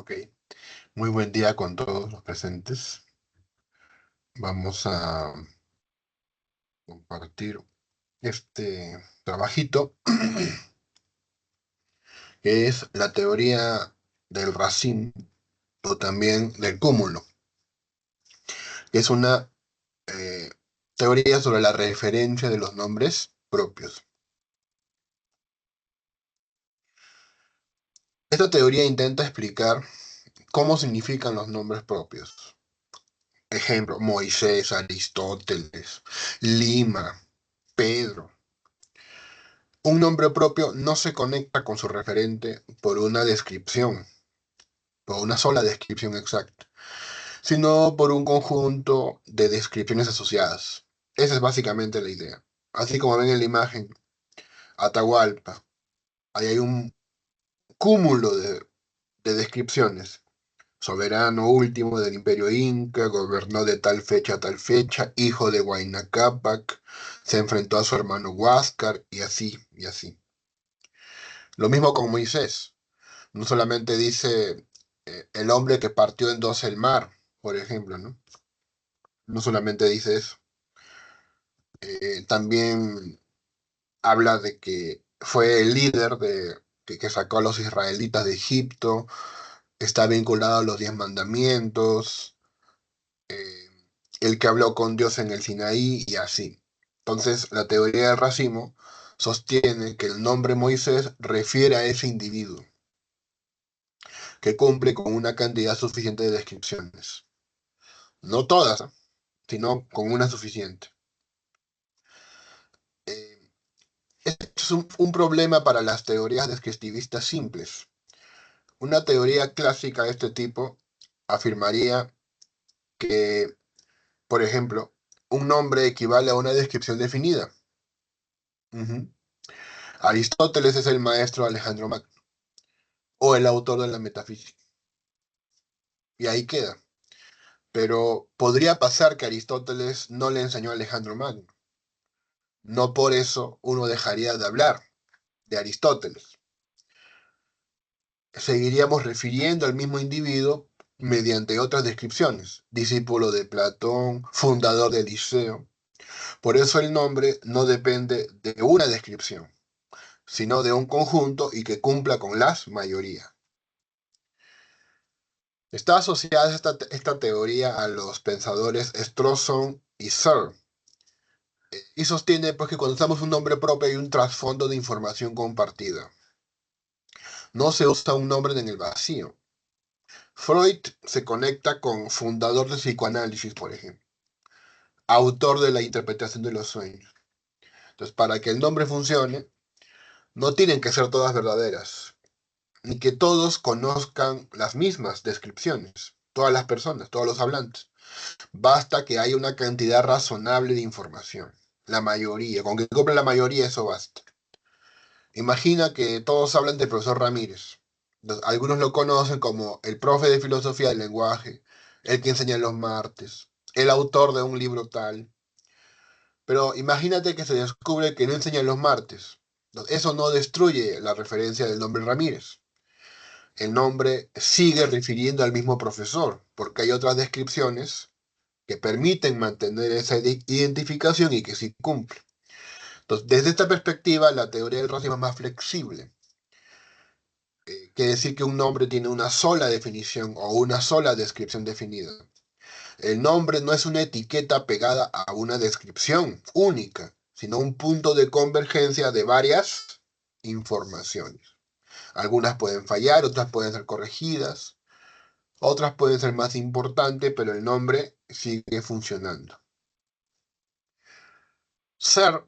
Ok, muy buen día con todos los presentes. Vamos a compartir este trabajito que es la teoría del racimo o también del cúmulo, que es una eh, teoría sobre la referencia de los nombres propios. Esta teoría intenta explicar cómo significan los nombres propios. Ejemplo, Moisés, Aristóteles, Lima, Pedro. Un nombre propio no se conecta con su referente por una descripción, por una sola descripción exacta, sino por un conjunto de descripciones asociadas. Esa es básicamente la idea. Así como ven en la imagen, Atahualpa, ahí hay un cúmulo de descripciones. Soberano último del Imperio Inca, gobernó de tal fecha a tal fecha, hijo de Huayna Cápac, se enfrentó a su hermano Huáscar, y así, y así. Lo mismo con Moisés. No solamente dice el hombre que partió en dos el mar, por ejemplo, ¿no? No solamente dice eso. También habla de que fue el líder que sacó a los israelitas de Egipto, está vinculado a los 10 mandamientos, eh, el que habló con Dios en el Sinaí y así. Entonces, la teoría del racimo sostiene que el nombre Moisés refiere a ese individuo, que cumple con una cantidad suficiente de descripciones. No todas, ¿eh? Sino con una suficiente. Eh, Esto es un problema para las teorías descriptivistas simples. Una teoría clásica de este tipo afirmaría que, por ejemplo, un nombre equivale a una descripción definida. Ujú. Aristóteles es el maestro de Alejandro Magno, o el autor de la metafísica. Y ahí queda. Pero podría pasar que Aristóteles no le enseñó a Alejandro Magno. No por eso uno dejaría de hablar de Aristóteles. Seguiríamos refiriendo al mismo individuo mediante otras descripciones, discípulo de Platón, fundador del Liceo. Por eso el nombre no depende de una descripción, sino de un conjunto y que cumpla con las mayorías. Está asociada esta teoría a los pensadores Strawson y Searle, y sostiene pues, que cuando usamos un nombre propio hay un trasfondo de información compartida. No se usa un nombre en el vacío. Freud se conecta con fundador del psicoanálisis, por ejemplo, autor de la interpretación de los sueños. Entonces, para que el nombre funcione, no tienen que ser todas verdaderas, ni que todos conozcan las mismas descripciones, todas las personas, todos los hablantes. Basta que haya una cantidad razonable de información. La mayoría, con que cumpla la mayoría, eso basta. Imagina que todos hablan del profesor Ramírez. Algunos lo conocen como el profe de filosofía del lenguaje, el que enseña los martes, el autor de un libro tal. Pero imagínate que se descubre que no enseña los martes. Eso no destruye la referencia del nombre Ramírez. El nombre sigue refiriendo al mismo profesor, porque hay otras descripciones que permiten mantener esa identificación y que sí cumple. Entonces, desde esta perspectiva, la teoría del racismo es más flexible. Quiere decir que un nombre tiene una sola definición o una sola descripción definida. El nombre no es una etiqueta pegada a una descripción única, sino un punto de convergencia de varias informaciones. Algunas pueden fallar, otras pueden ser corregidas, otras pueden ser más importantes, pero el nombre sigue funcionando. Ser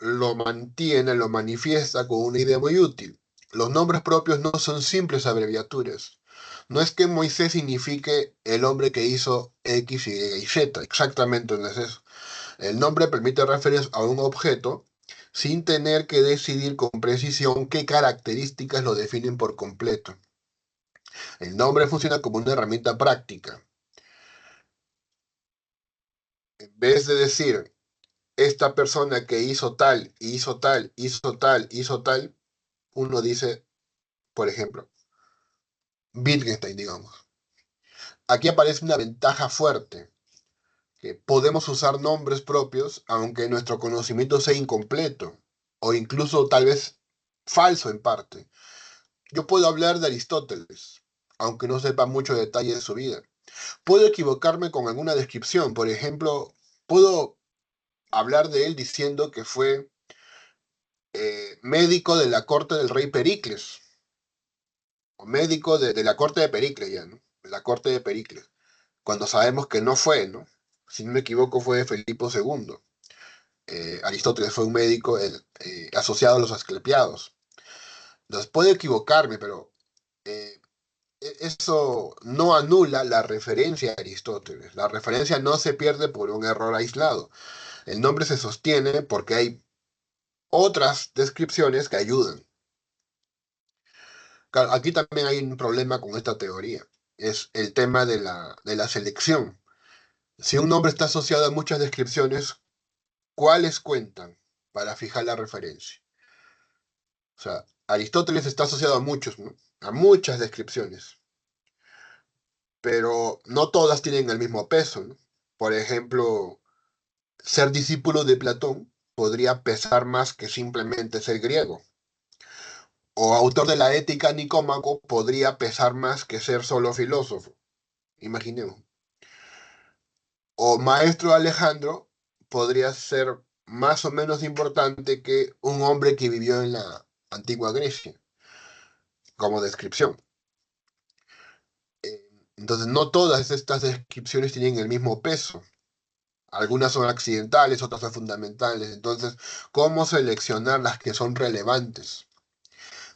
lo mantiene, lo manifiesta con una idea muy útil. Los nombres propios no son simples abreviaturas. No es que Moisés signifique el hombre que hizo X, Y Z, exactamente no es eso. El nombre permite referirse a un objeto sin tener que decidir con precisión qué características lo definen por completo. El nombre funciona como una herramienta práctica. En vez de decir, esta persona que hizo tal, hizo tal, hizo tal, hizo tal, uno dice, por ejemplo, Wittgenstein, digamos. Aquí aparece una ventaja fuerte, que podemos usar nombres propios aunque nuestro conocimiento sea incompleto o incluso tal vez falso en parte. Yo puedo hablar de Aristóteles, aunque no sepa mucho detalle de su vida. Puedo equivocarme con alguna descripción, por ejemplo, puedo hablar de él diciendo que fue médico de la corte del rey Pericles, o médico de la corte de Pericles ya, ¿no? De la corte de Pericles, cuando sabemos que no fue, ¿no? Si no me equivoco, fue Felipe II. Aristóteles fue un médico asociado a los Asclepiados. Entonces, puedo equivocarme, pero eh, eso no anula la referencia a Aristóteles. La referencia no se pierde por un error aislado. El nombre se sostiene porque hay otras descripciones que ayudan. Claro, aquí también hay un problema con esta teoría. Es el tema de la selección. Si un nombre está asociado a muchas descripciones, ¿cuáles cuentan para fijar la referencia? O sea, Aristóteles está asociado a muchos, ¿no? A muchas descripciones, pero no todas tienen el mismo peso, ¿no? Por ejemplo, ser discípulo de Platón podría pesar más que simplemente ser griego. O autor de la Ética Nicómaco podría pesar más que ser solo filósofo. Imaginemos. O maestro Alejandro podría ser más o menos importante que un hombre que vivió en la antigua Grecia, como descripción. Entonces, no todas estas descripciones tienen el mismo peso. Algunas son accidentales, otras son fundamentales. Entonces, ¿cómo seleccionar las que son relevantes?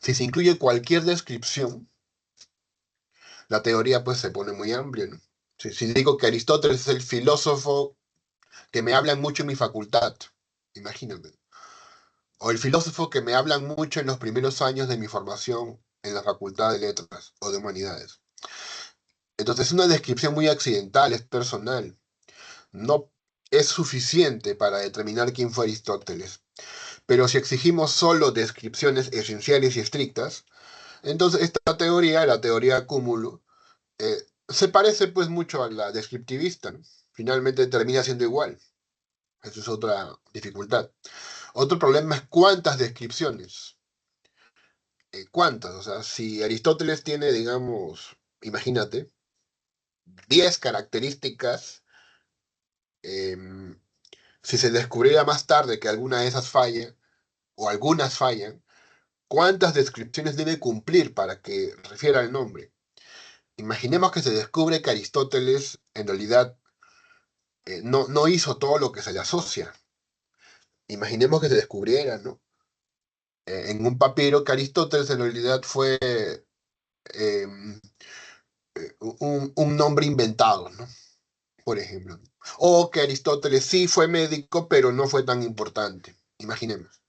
Si se incluye cualquier descripción, la teoría pues se pone muy amplia, ¿no? Si digo que Aristóteles es el filósofo que me hablan mucho en mi facultad, imagínate. O el filósofo que me hablan mucho en los primeros años de mi formación en la Facultad de Letras o de Humanidades. Entonces es una descripción muy accidental, es personal. No es suficiente para determinar quién fue Aristóteles. Pero si exigimos solo descripciones esenciales y estrictas, entonces esta teoría, la teoría cúmulo, se parece pues mucho a la descriptivista, ¿no? Finalmente termina siendo igual. Esa es otra dificultad. Otro problema es cuántas descripciones. ¿Cuántas? O sea, si Aristóteles tiene, digamos, imagínate, 10 características, em, si se descubriera más tarde que alguna de esas falla, o algunas fallan, ¿cuántas descripciones debe cumplir para que refiera al nombre? Imaginemos que se descubre que Aristóteles en realidad no hizo todo lo que se le asocia. Imaginemos que se descubriera, ¿no? En un papiro que Aristóteles en realidad fue eh, un nombre inventado, ¿no? Por ejemplo. O que Aristóteles sí fue médico, pero no fue tan importante. Imaginemos.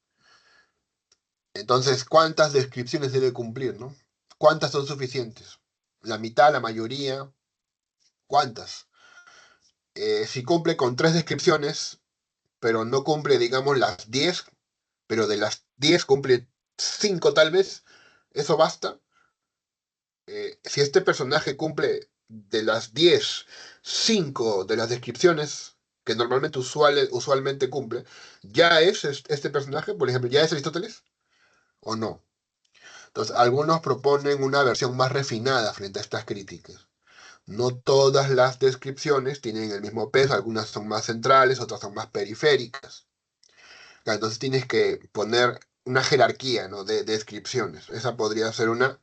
Entonces, ¿cuántas descripciones debe cumplir, no? ¿Cuántas son suficientes? ¿La mitad, la mayoría? ¿Cuántas? Si cumple con 3 descripciones, pero no cumple, digamos, las 10, pero de las 10 cumple 5 tal vez, ¿eso basta? Si este personaje cumple de las 10 5 de las descripciones que normalmente usualmente cumple, ¿ya es este personaje, por ejemplo, ya es Aristóteles o no? Entonces, algunos proponen una versión más refinada frente a estas críticas. No todas las descripciones tienen el mismo peso, algunas son más centrales, otras son más periféricas. Claro, entonces tienes que poner una jerarquía, ¿no? De descripciones. Esa podría ser una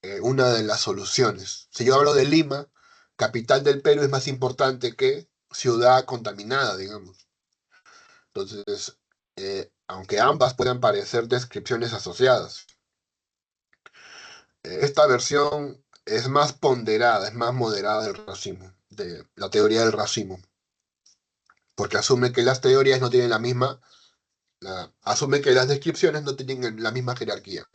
de las soluciones. Si yo hablo de Lima, capital del Perú es más importante que ciudad contaminada, digamos. Entonces, aunque ambas puedan parecer descripciones asociadas, esta versión es más ponderada, es más moderada del racismo, de la teoría del racismo, porque asume que las teorías no tienen asume que las descripciones no tienen la misma jerarquía.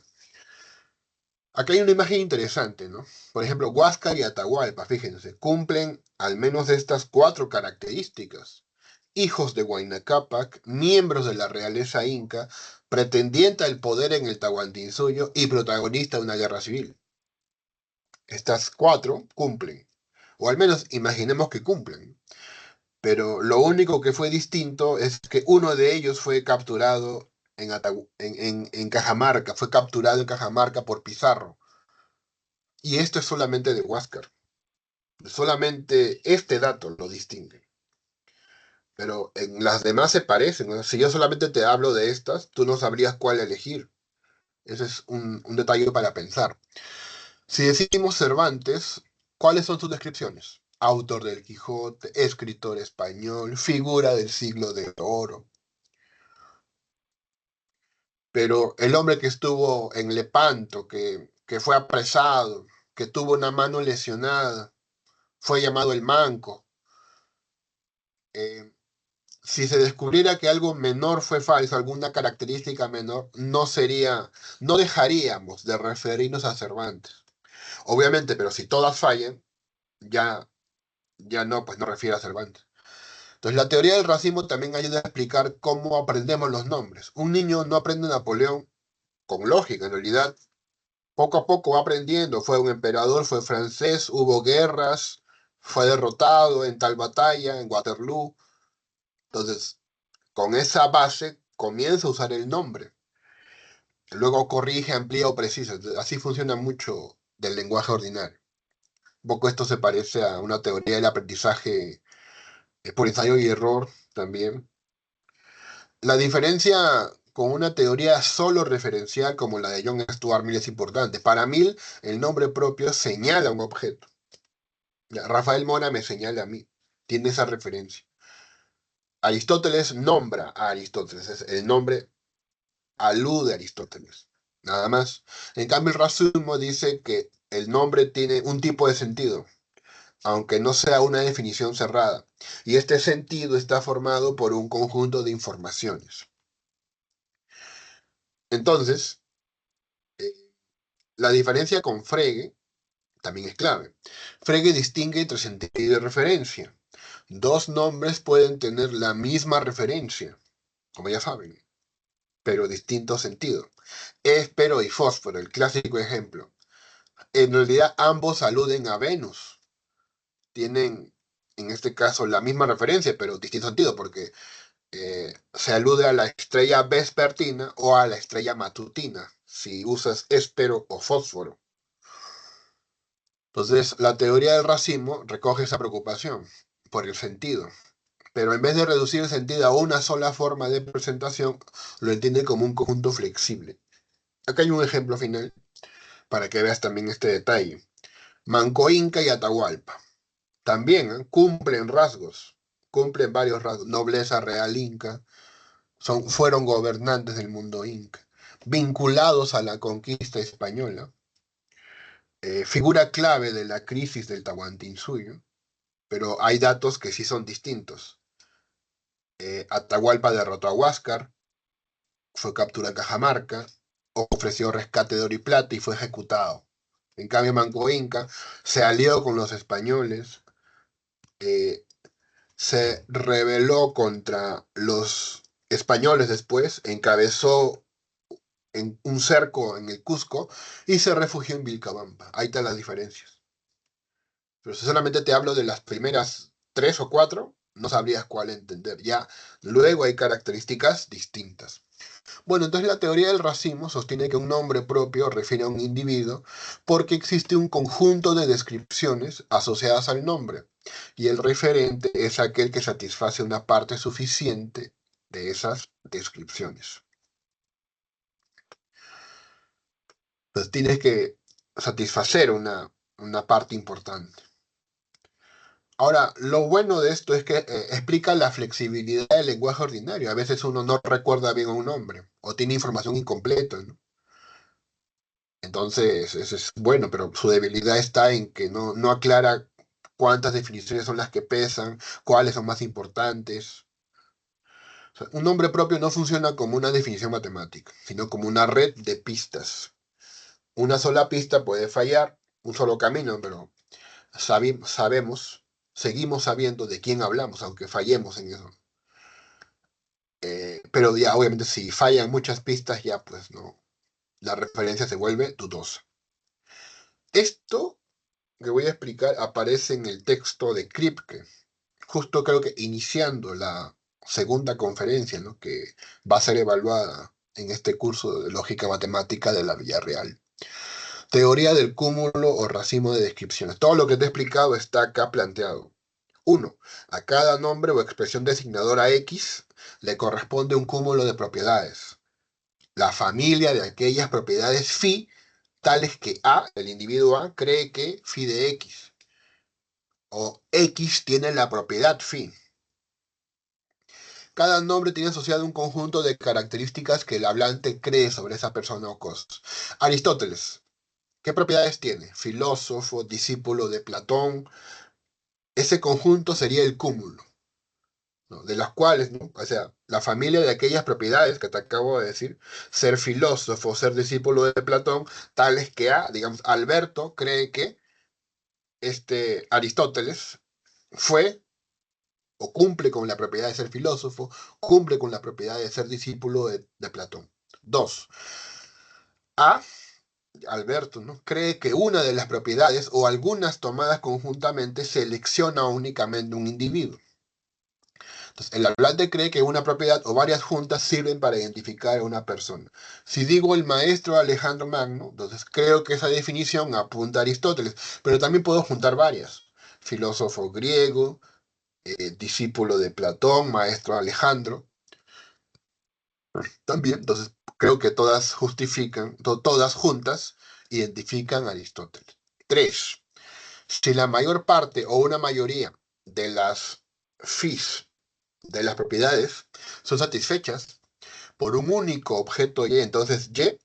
Acá hay una imagen interesante, ¿no? Por ejemplo, Huáscar y Atahualpa, fíjense, cumplen al menos estas 4 características. Hijos de Huayna Cápac, miembros de la realeza inca, pretendiente al poder en el Tahuantinsuyo y protagonista de una guerra civil. Estas cuatro cumplen, o al menos imaginemos que cumplen. Pero lo único que fue distinto es que uno de ellos fue capturado en Cajamarca, fue capturado en Cajamarca por Pizarro. Y esto es solamente de Huáscar. Solamente este dato lo distingue. Pero en las demás se parecen, ¿no? Si yo solamente te hablo de estas, tú no sabrías cuál elegir. Ese es un detalle para pensar. Si decimos Cervantes, ¿cuáles son sus descripciones? Autor del Quijote, escritor español, figura del siglo de oro. Pero el hombre que estuvo en Lepanto, que fue apresado, que tuvo una mano lesionada, fue llamado el Manco. eh, si se descubriera que algo menor fue falso, alguna característica menor, no dejaríamos de referirnos a Cervantes. Obviamente, pero si todas fallan, ya, ya no, pues no refiere a Cervantes. Entonces, la teoría del racismo también ayuda a explicar cómo aprendemos los nombres. Un niño no aprende Napoleón con lógica, en realidad. Poco a poco va aprendiendo. Fue un emperador, fue francés, hubo guerras, fue derrotado en tal batalla, en Waterloo. Entonces, con esa base comienza a usar el nombre. Luego corrige, amplía o precisa. Así funciona mucho del lenguaje ordinario. Un poco esto se parece a una teoría del aprendizaje por ensayo y error también. La diferencia con una teoría solo referencial como la de John Stuart Mill es importante. Para Mill, el nombre propio señala un objeto. Ya, Rafael Mora me señala a mí. Tiene esa referencia. Aristóteles nombra a Aristóteles. El nombre alude a Aristóteles. Nada más. En cambio, el racismo dice que el nombre tiene un tipo de sentido, aunque no sea una definición cerrada. Y este sentido está formado por un conjunto de informaciones. Entonces, eh, la diferencia con Frege también es clave. Frege distingue entre sentido y referencia. Dos nombres pueden tener la misma referencia, como ya saben, pero distinto sentido. Éspero y fósforo, el clásico ejemplo. En realidad ambos aluden a Venus. Tienen, en este caso, la misma referencia, pero distinto sentido, porque se alude a la estrella vespertina o a la estrella matutina, si usas éspero o fósforo. Entonces, la teoría del racismo recoge esa preocupación por el sentido, pero en vez de reducir el sentido a una sola forma de presentación, lo entiende como un conjunto flexible. Acá hay un ejemplo final para que veas también este detalle. Manco Inca y Atahualpa. También cumplen rasgos, cumplen varios rasgos. Nobleza real inca, fueron gobernantes del mundo inca, vinculados a la conquista española, figura clave de la crisis del Tahuantinsuyo, pero hay datos que sí son distintos. Atahualpa derrotó a Huáscar, fue capturado en Cajamarca, ofreció rescate de oro y plata y fue ejecutado. En cambio, Manco Inca se alió con los españoles, eh, se rebeló contra los españoles después, encabezó en un cerco en el Cusco y se refugió en Vilcabamba. Ahí están las diferencias. Pero si solamente te hablo de las primeras tres o cuatro, no sabrías cuál entender. Ya luego hay características distintas. Bueno, entonces la teoría del racismo sostiene que un nombre propio refiere a un individuo porque existe un conjunto de descripciones asociadas al nombre y el referente es aquel que satisface una parte suficiente de esas descripciones. Entonces tienes que satisfacer una parte importante. Ahora, lo bueno de esto es que explica la flexibilidad del lenguaje ordinario. A veces uno no recuerda bien un nombre o tiene información incompleta, ¿no? Entonces, eso es bueno, pero su debilidad está en que no aclara cuántas definiciones son las que pesan, cuáles son más importantes. O sea, un nombre propio no funciona como una definición matemática, sino como una red de pistas. Una sola pista puede fallar, un solo camino, pero sabemos, seguimos sabiendo de quién hablamos, aunque fallemos en eso. Pero ya, obviamente, si fallan muchas pistas, ya pues no, la referencia se vuelve dudosa. Esto que voy a explicar aparece en el texto de Kripke, justo creo que iniciando la segunda conferencia, ¿no? Que va a ser evaluada en este curso de lógica matemática de la Villarreal. Teoría del cúmulo o racimo de descripciones. Todo lo que te he explicado está acá planteado. Uno, a cada nombre o expresión designadora X le corresponde un cúmulo de propiedades. La familia de aquellas propiedades phi, tales que A, el individuo A, cree que phi de X, o X tiene la propiedad phi. Cada nombre tiene asociado un conjunto de características que el hablante cree sobre esa persona o cosa. Aristóteles, ¿qué propiedades tiene? Filósofo, discípulo de Platón. Ese conjunto sería el cúmulo, ¿no? De las cuales, ¿no? O sea, la familia de aquellas propiedades que te acabo de decir, ser filósofo, ser discípulo de Platón, tales que A, digamos, Alberto cree que Aristóteles fue o cumple con la propiedad de ser filósofo, cumple con la propiedad de ser discípulo de Platón. Dos, A, Alberto, ¿no? Cree que una de las propiedades o algunas tomadas conjuntamente selecciona únicamente un individuo. Entonces, el hablante cree que una propiedad o varias juntas sirven para identificar a una persona. Si digo el maestro Alejandro Magno, entonces creo que esa definición apunta a Aristóteles, pero también puedo juntar varias. Filósofo griego, discípulo de Platón, maestro Alejandro, también. Entonces, creo que todas justifican, todas juntas identifican a Aristóteles. Tres, si la mayor parte o una mayoría de las fis de las propiedades son satisfechas por un único objeto Y, entonces Y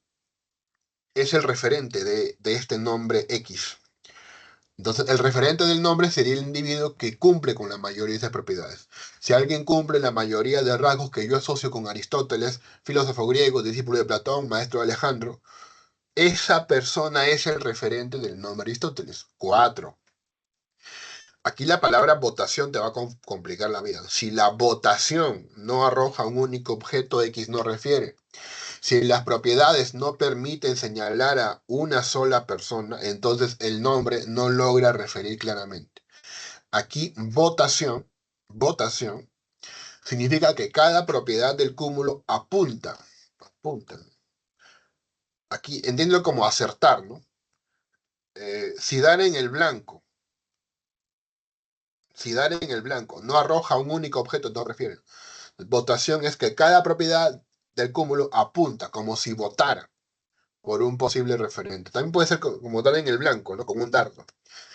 es el referente de este nombre X. Entonces, el referente del nombre sería el individuo que cumple con la mayoría de esas propiedades. Si alguien cumple la mayoría de rasgos que yo asocio con Aristóteles, filósofo griego, discípulo de Platón, maestro de Alejandro, esa persona es el referente del nombre Aristóteles. Cuatro. Aquí la palabra votación te va a complicar la vida. Si la votación no arroja un único objeto, X no refiere. Si las propiedades no permiten señalar a una sola persona, entonces el nombre no logra referir claramente. Aquí votación, significa que cada propiedad del cúmulo apunta. Aquí entiendo como acertar, ¿no? Si dar en el blanco, si dar en el blanco no arroja un único objeto, no refiere. Votación es que cada propiedad del cúmulo apunta, como si votara por un posible referente. También puede ser como dar en el blanco, ¿no? Como un dardo.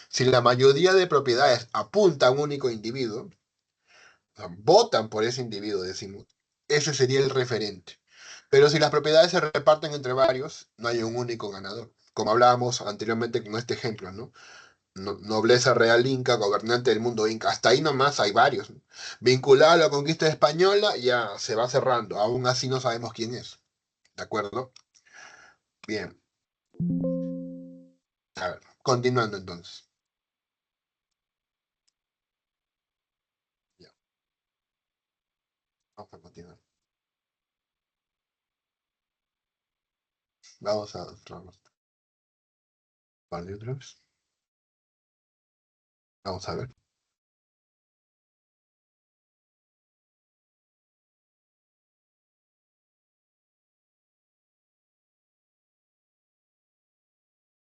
Si la mayoría de propiedades apunta a un único individuo, o sea, votan por ese individuo, decimos, ese sería el referente. Pero si las propiedades se reparten entre varios, no hay un único ganador. Como hablábamos anteriormente con este ejemplo, ¿no? Nobleza real inca, gobernante del mundo inca. Hasta ahí nomás hay varios, ¿no? Vinculado a la conquista española, ya se va cerrando. Aún así no sabemos quién es. ¿De acuerdo? Bien. A ver, continuando entonces. Ya, vamos a continuar. Vamos a vale otra vez. Vamos a ver.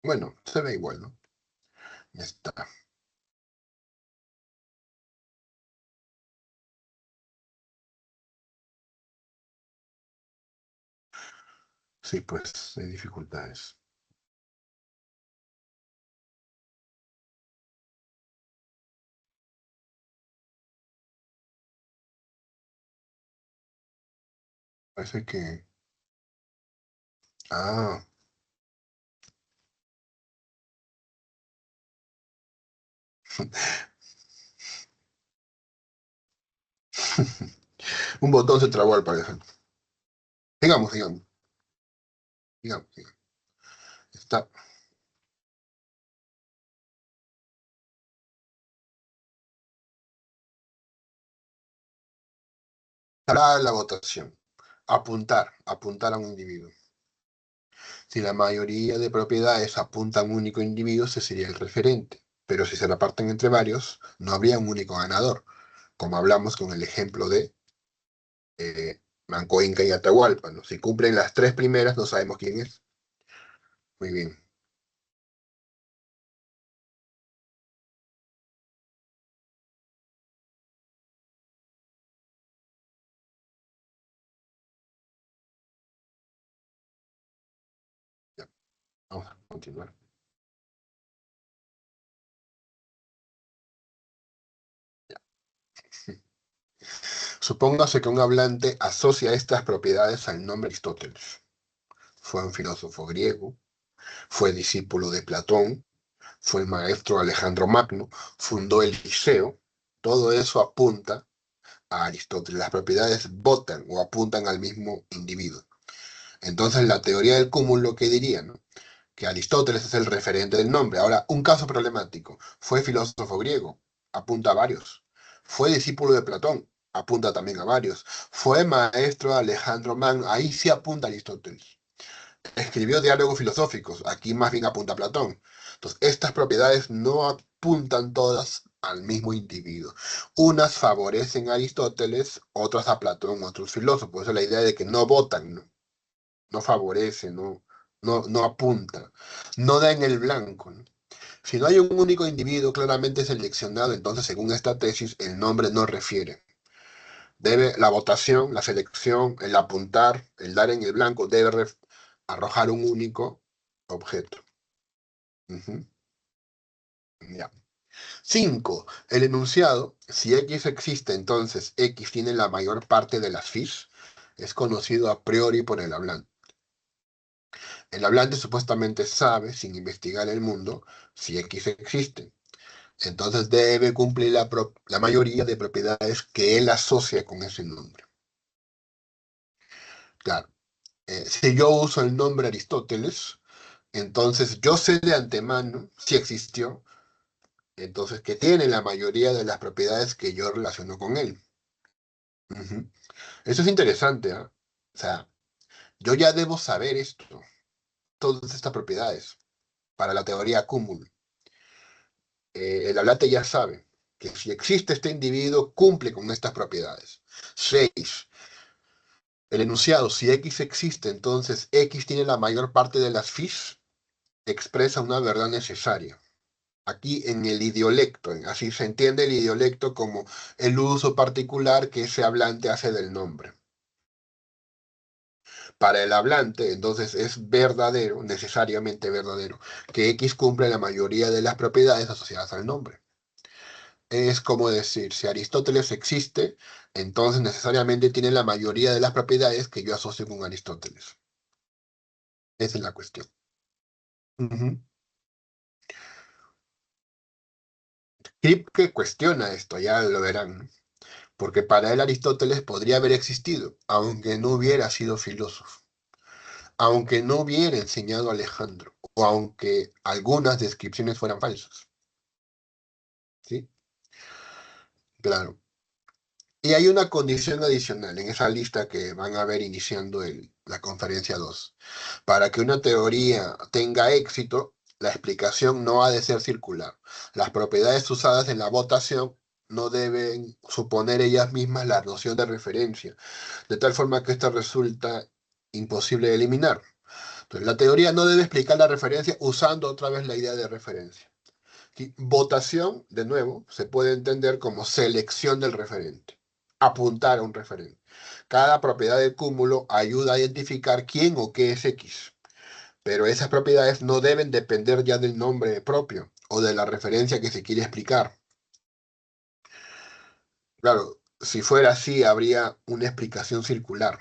Bueno, se ve igual, ¿no? Ya está. Sí, pues, hay dificultades. Parece que. Ah, un botón se trabó al parecer. Sigamos. Está. Para la votación. Apuntar a un individuo. Si la mayoría de propiedades apuntan a un único individuo, ese sería el referente. Pero si se reparten entre varios, no habría un único ganador, como hablamos con el ejemplo de Manco Inca y Atahualpa, ¿no? Si cumplen las tres primeras, no sabemos quién es. Muy bien. Ya, vamos a continuar. Supóngase que un hablante asocia estas propiedades al nombre Aristóteles. Fue un filósofo griego, fue discípulo de Platón, fue el maestro Alejandro Magno, fundó el Liceo. Todo eso apunta a Aristóteles. Las propiedades votan o apuntan al mismo individuo. Entonces, la teoría del cúmulo, ¿qué diría, no? Que Aristóteles es el referente del nombre. Ahora, un caso problemático. Fue filósofo griego, apunta a varios. Fue discípulo de Platón, apunta también a varios. Fue maestro de Alejandro Magno, ahí sí apunta a Aristóteles. Escribió diálogos filosóficos, aquí más bien apunta a Platón. Entonces, estas propiedades no apuntan todas al mismo individuo. Unas favorecen a Aristóteles, otras a Platón, otros filósofos. Esa es la idea de que no votan, no favorece, no apunta, no da en el blanco, ¿no? Si no hay un único individuo claramente seleccionado, entonces según esta tesis el nombre no refiere. Debe la votación, la selección, el apuntar, el dar en el blanco debe arrojar un único objeto. Ujú, ya. 5. El enunciado, si X existe, entonces X tiene la mayor parte de las FIS, es conocido a priori por el hablante. El hablante supuestamente sabe, sin investigar el mundo, si X existe. Entonces debe cumplir la mayoría de propiedades que él asocia con ese nombre. Claro, si yo uso el nombre Aristóteles, entonces yo sé de antemano si existió, entonces que tiene la mayoría de las propiedades que yo relaciono con él. Ujú. Eso es interesante, ¿ah? O sea, yo ya debo saber esto, todas estas propiedades, para la teoría cúmulo. El hablante ya sabe que si existe este individuo, cumple con estas propiedades. 6. El enunciado, si X existe, entonces X tiene la mayor parte de las FIS, expresa una verdad necesaria. Aquí en el idiolecto, así se entiende el idiolecto como el uso particular que ese hablante hace del nombre. Para el hablante, entonces es verdadero, necesariamente verdadero, que X cumple la mayoría de las propiedades asociadas al nombre. Es como decir, si Aristóteles existe, entonces necesariamente tiene la mayoría de las propiedades que yo asocio con Aristóteles. Esa es la cuestión. Ujú. Kripke cuestiona esto, ya lo verán, ¿no? Porque para él Aristóteles podría haber existido, aunque no hubiera sido filósofo, aunque no hubiera enseñado a Alejandro, o aunque algunas descripciones fueran falsas. ¿Sí? Claro. Y hay una condición adicional en esa lista que van a ver iniciando la conferencia 2. Para que una teoría tenga éxito, la explicación no ha de ser circular. Las propiedades usadas en la votación no deben suponer ellas mismas la noción de referencia, de tal forma que esta resulta imposible de eliminar. Entonces, la teoría no debe explicar la referencia usando otra vez la idea de referencia. ¿Sí? Votación, de nuevo, se puede entender como selección del referente, apuntar a un referente. Cada propiedad del cúmulo ayuda a identificar quién o qué es X, pero esas propiedades no deben depender ya del nombre propio o de la referencia que se quiere explicar. Claro, si fuera así, habría una explicación circular.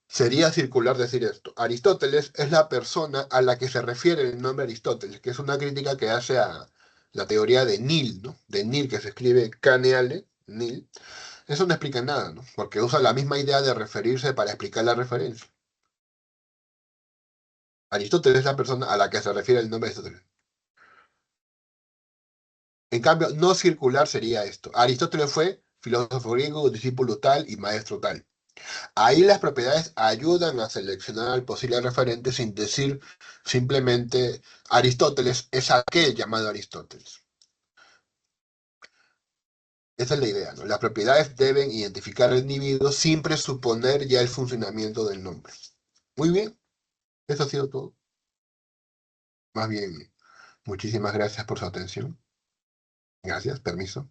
Sería circular decir esto. Aristóteles es la persona a la que se refiere el nombre Aristóteles, que es una crítica que hace a la teoría de Nil, ¿no? De Nil, que se escribe Caneale, Nil. Eso no explica nada, ¿no? Porque usa la misma idea de referirse para explicar la referencia. Aristóteles es la persona a la que se refiere el nombre Aristóteles. En cambio, no circular sería esto. Aristóteles fue filósofo griego, discípulo tal y maestro tal. Ahí las propiedades ayudan a seleccionar al posible referente sin decir simplemente Aristóteles es aquel llamado Aristóteles. Esa es la idea, ¿no? Las propiedades deben identificar al individuo sin presuponer ya el funcionamiento del nombre. Muy bien, eso ha sido todo. Más bien, muchísimas gracias por su atención. Gracias, permiso.